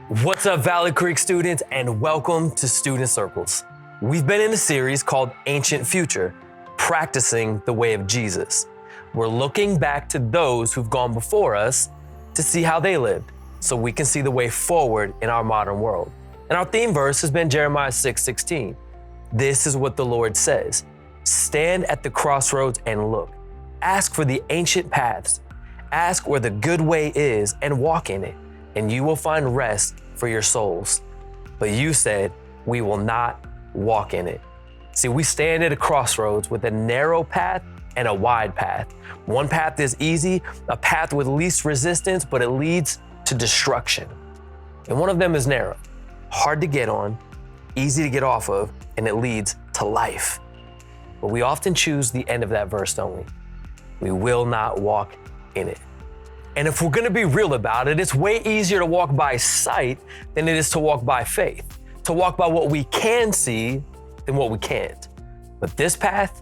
What's up, Valley Creek students, and welcome to Student Circles. We've been in a series called Ancient Future, Practicing the Way of Jesus. We're looking back to those who've gone before us to see how they lived, so we can see the way forward in our modern world. And our theme verse has been Jeremiah 6:16. This is what the Lord says: stand at the crossroads and look. Ask for the ancient paths. Ask where the good way is and walk in it, and you will find rest for your souls. But you said, we will not walk in it. See, we stand at a crossroads with a narrow path and a wide path. One path is easy, a path with least resistance, but it leads to destruction. And one of them is narrow, hard to get on, easy to get off of, and it leads to life. But we often choose the end of that verse, don't we? We will not walk in it. And if we're gonna be real about it, it's way easier to walk by sight than it is to walk by faith, to walk by what we can see than what we can't. But this path,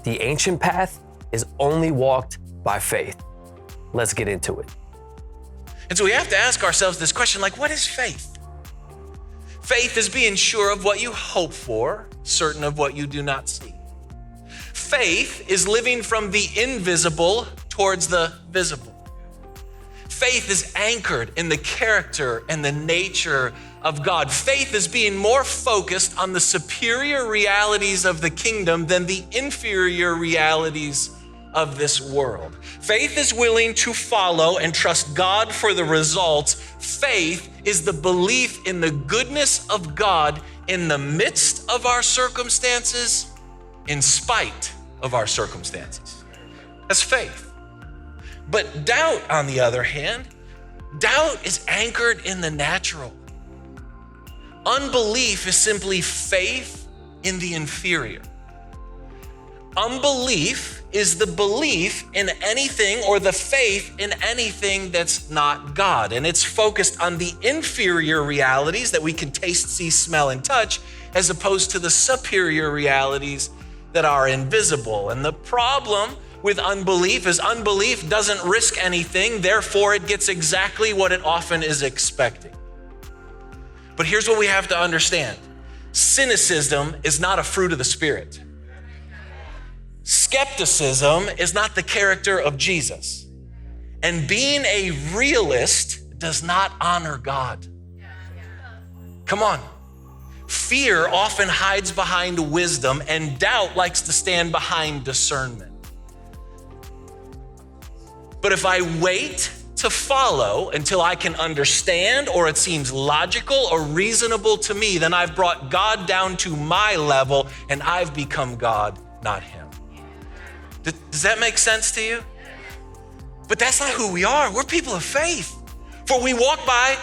the ancient path, is only walked by faith. Let's get into it. And so we have to ask ourselves this question, like, what is faith? Faith is being sure of what you hope for, certain of what you do not see. Faith is living from the invisible towards the visible. Faith is anchored in the character and the nature of God. Faith is being more focused on the superior realities of the kingdom than the inferior realities of this world. Faith is willing to follow and trust God for the results. Faith is the belief in the goodness of God in the midst of our circumstances, in spite of our circumstances. That's faith. But doubt, on the other hand, doubt is anchored in the natural. Unbelief is simply faith in the inferior. Unbelief is the belief in anything or the faith in anything that's not God. And it's focused on the inferior realities that we can taste, see, smell, and touch, as opposed to the superior realities that are invisible. And the problem with unbelief is unbelief doesn't risk anything, therefore it gets exactly what it often is expecting. But here's what we have to understand. Cynicism is not a fruit of the Spirit. Skepticism is not the character of Jesus. And being a realist does not honor God. Come on. Fear often hides behind wisdom, and doubt likes to stand behind discernment. But if I wait to follow until I can understand or it seems logical or reasonable to me, then I've brought God down to my level and I've become God, not him. Does that make sense to you? But that's not who we are. We're people of faith. For we walk by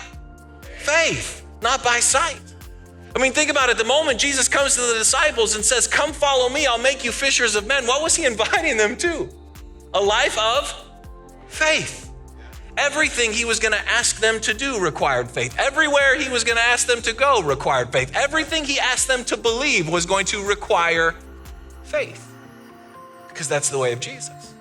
faith, not by sight. I mean, think about it. The moment Jesus comes to the disciples and says, come follow me, I'll make you fishers of men. What was he inviting them to? A life of faith. Everything he was going to ask them to do required faith. Everywhere he was going to ask them to go required faith. Everything he asked them to believe was going to require faith, because that's the way of Jesus.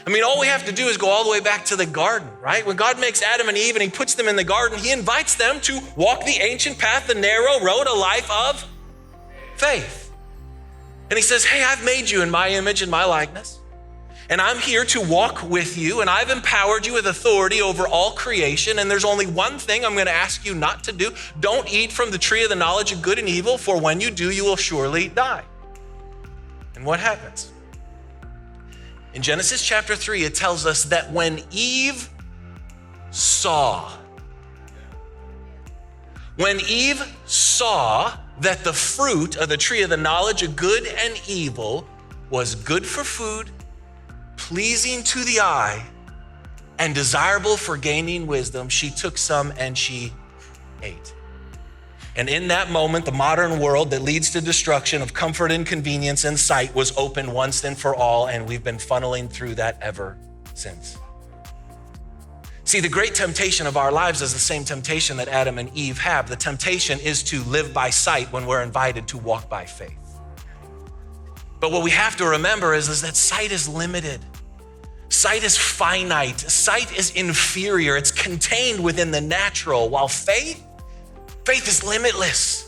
I mean, all we have to do is go all the way back to the garden, right? When God makes Adam and Eve and he puts them in the garden, he invites them to walk the ancient path, the narrow road, a life of faith. And he says, hey, I've made you in my image and my likeness. And I'm here to walk with you, and I've empowered you with authority over all creation. And there's only one thing I'm going to ask you not to do. Don't eat from the tree of the knowledge of good and evil, for when you do, you will surely die. And what happens? In Genesis chapter 3, it tells us that when Eve saw that the fruit of the tree of the knowledge of good and evil was good for food, pleasing to the eye, and desirable for gaining wisdom, she took some and she ate. And in that moment, the modern world that leads to destruction of comfort and convenience and sight was open once and for all, and we've been funneling through that ever since. See, the great temptation of our lives is the same temptation that Adam and Eve have. The temptation is to live by sight when we're invited to walk by faith. But what we have to remember is that sight is limited. Sight is finite. Sight is inferior. It's contained within the natural, while faith is limitless.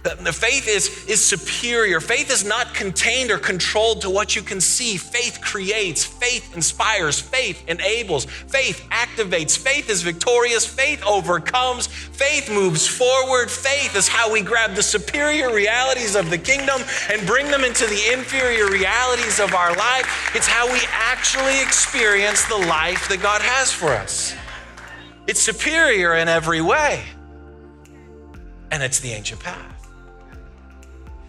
The faith is superior. Faith is not contained or controlled to what you can see. Faith creates, faith inspires, faith enables, faith activates, faith is victorious, faith overcomes, faith moves forward. Faith is how we grab the superior realities of the kingdom and bring them into the inferior realities of our life. It's how we actually experience the life that God has for us. It's superior in every way, and it's the ancient path.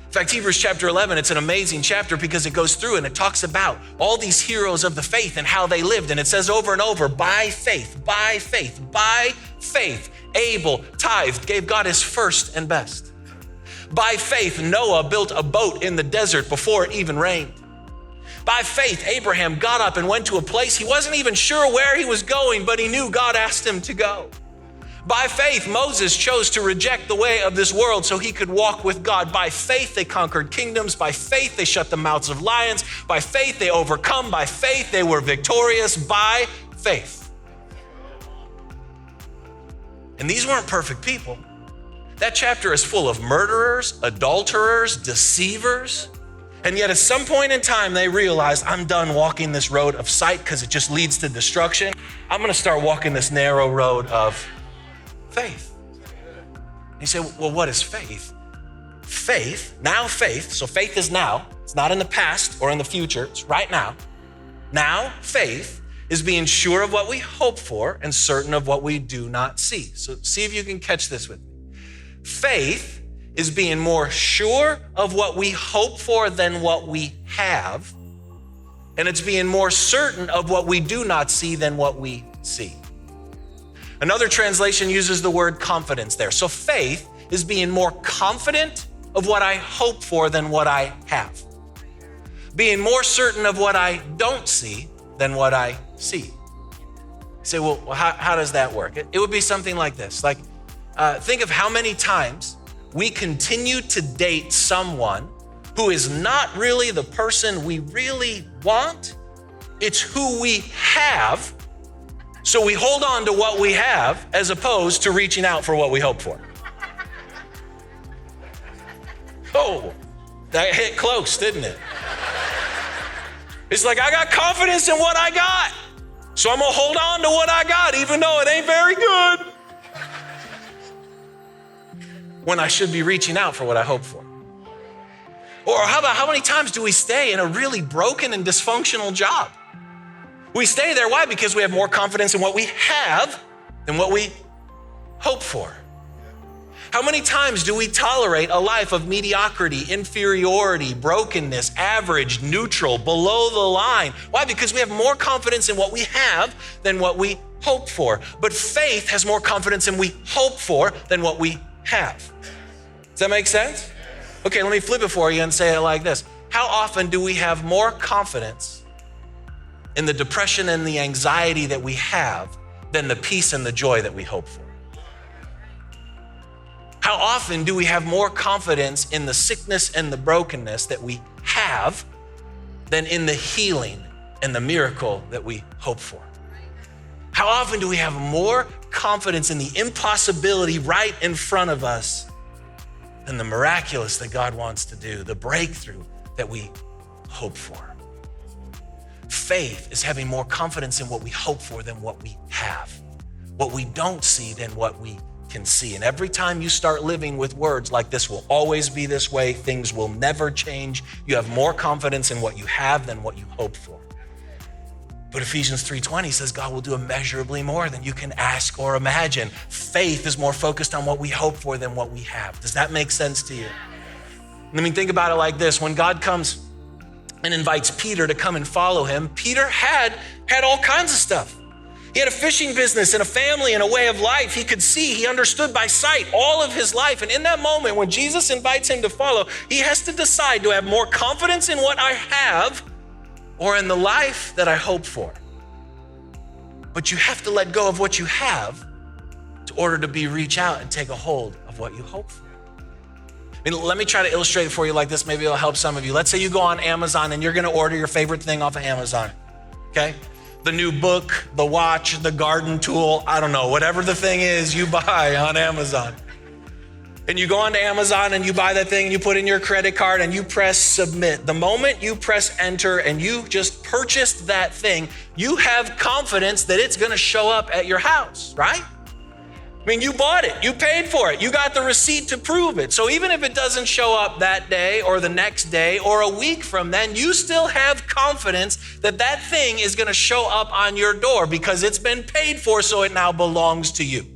In fact, Hebrews chapter 11, it's an amazing chapter because it goes through and it talks about all these heroes of the faith and how they lived. And it says over and over, by faith, by faith, by faith, Abel tithed, gave God his first and best. By faith, Noah built a boat in the desert before it even rained. By faith, Abraham got up and went to a place he wasn't even sure where he was going, but he knew God asked him to go. By faith, Moses chose to reject the way of this world so he could walk with God. By faith, they conquered kingdoms. By faith, they shut the mouths of lions. By faith, they overcome. By faith, they were victorious. By faith. And these weren't perfect people. That chapter is full of murderers, adulterers, deceivers. And yet at some point in time, they realized, I'm done walking this road of sight because it just leads to destruction. I'm going to start walking this narrow road of faith. And you say, well, what is faith? Faith, so faith is now. It's not in the past or in the future, it's right now. Now, faith is being sure of what we hope for and certain of what we do not see. So see if you can catch this with me. Faith is being more sure of what we hope for than what we have. And it's being more certain of what we do not see than what we see. Another translation uses the word confidence there. So faith is being more confident of what I hope for than what I have. Being more certain of what I don't see than what I see. You say, well, how does that work? It would be something like this. Think of how many times we continue to date someone who is not really the person we really want. It's who we have. So we hold on to what we have as opposed to reaching out for what we hope for. Oh, that hit close, didn't it? It's like, I got confidence in what I got. So I'm gonna hold on to what I got, even though it ain't very good. When I should be reaching out for what I hope for. Or how about how many times do we stay in a really broken and dysfunctional job? We stay there, why? Because we have more confidence in what we have than what we hope for. How many times do we tolerate a life of mediocrity, inferiority, brokenness, average, neutral, below the line? Why? Because we have more confidence in what we have than what we hope for. But faith has more confidence in what we hope for than what we have. Does that make sense? Okay, let me flip it for you and say it like this. How often do we have more confidence in the depression and the anxiety that we have than the peace and the joy that we hope for? How often do we have more confidence in the sickness and the brokenness that we have than in the healing and the miracle that we hope for? How often do we have more confidence in the impossibility right in front of us than the miraculous that God wants to do, the breakthrough that we hope for? Faith is having more confidence in what we hope for than what we have, what we don't see than what we can see. And every time you start living with words like this will always be this way, things will never change, you have more confidence in what you have than what you hope for. But Ephesians 3:20 says God will do immeasurably more than you can ask or imagine. Faith is more focused on what we hope for than what we have. Does that make sense to you? I mean, think about it like this. When God comes and invites Peter to come and follow him, Peter had all kinds of stuff. He had a fishing business and a family and a way of life. He could see, he understood by sight all of his life. And in that moment, when Jesus invites him to follow, he has to decide, do I have more confidence in what I have or in the life that I hope for? But you have to let go of what you have in order to reach out and take a hold of what you hope for. I mean, let me try to illustrate it for you like this. Maybe it'll help some of you. Let's say you go on Amazon and you're gonna order your favorite thing off of Amazon, okay? the new book, the watch, the garden tool, I don't know, whatever the thing is you buy on Amazon. And you go onto Amazon and you buy that thing and you put in your credit card and you press submit. The moment you press enter and you just purchased that thing, you have confidence that it's gonna show up at your house, right? I mean, you bought it, you paid for it, you got the receipt to prove it. So even if it doesn't show up that day or the next day or a week from then, you still have confidence that that thing is gonna show up on your door because it's been paid for, so it now belongs to you.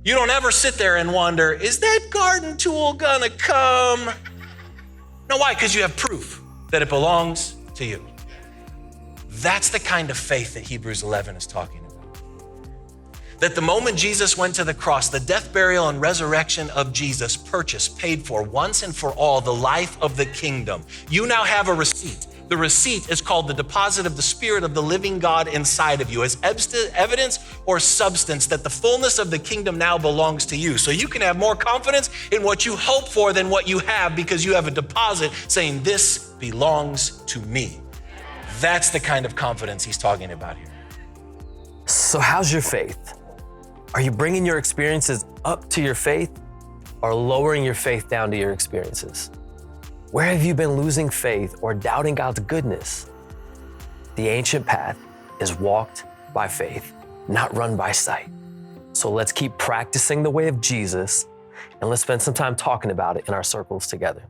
You don't ever sit there and wonder, is that garden tool gonna come? No, why? Because you have proof that it belongs to you. That's the kind of faith that Hebrews 11 is talking about. That the moment Jesus went to the cross, the death, burial, and resurrection of Jesus purchased, paid for once and for all the life of the kingdom. You now have a receipt. The receipt is called the deposit of the Spirit of the living God inside of you as evidence or substance that the fullness of the kingdom now belongs to you. So you can have more confidence in what you hope for than what you have because you have a deposit saying, this belongs to me. That's the kind of confidence he's talking about here. So how's your faith? Are you bringing your experiences up to your faith or lowering your faith down to your experiences? Where have you been losing faith or doubting God's goodness? The ancient path is walked by faith, not run by sight. So let's keep practicing the way of Jesus and let's spend some time talking about it in our circles together.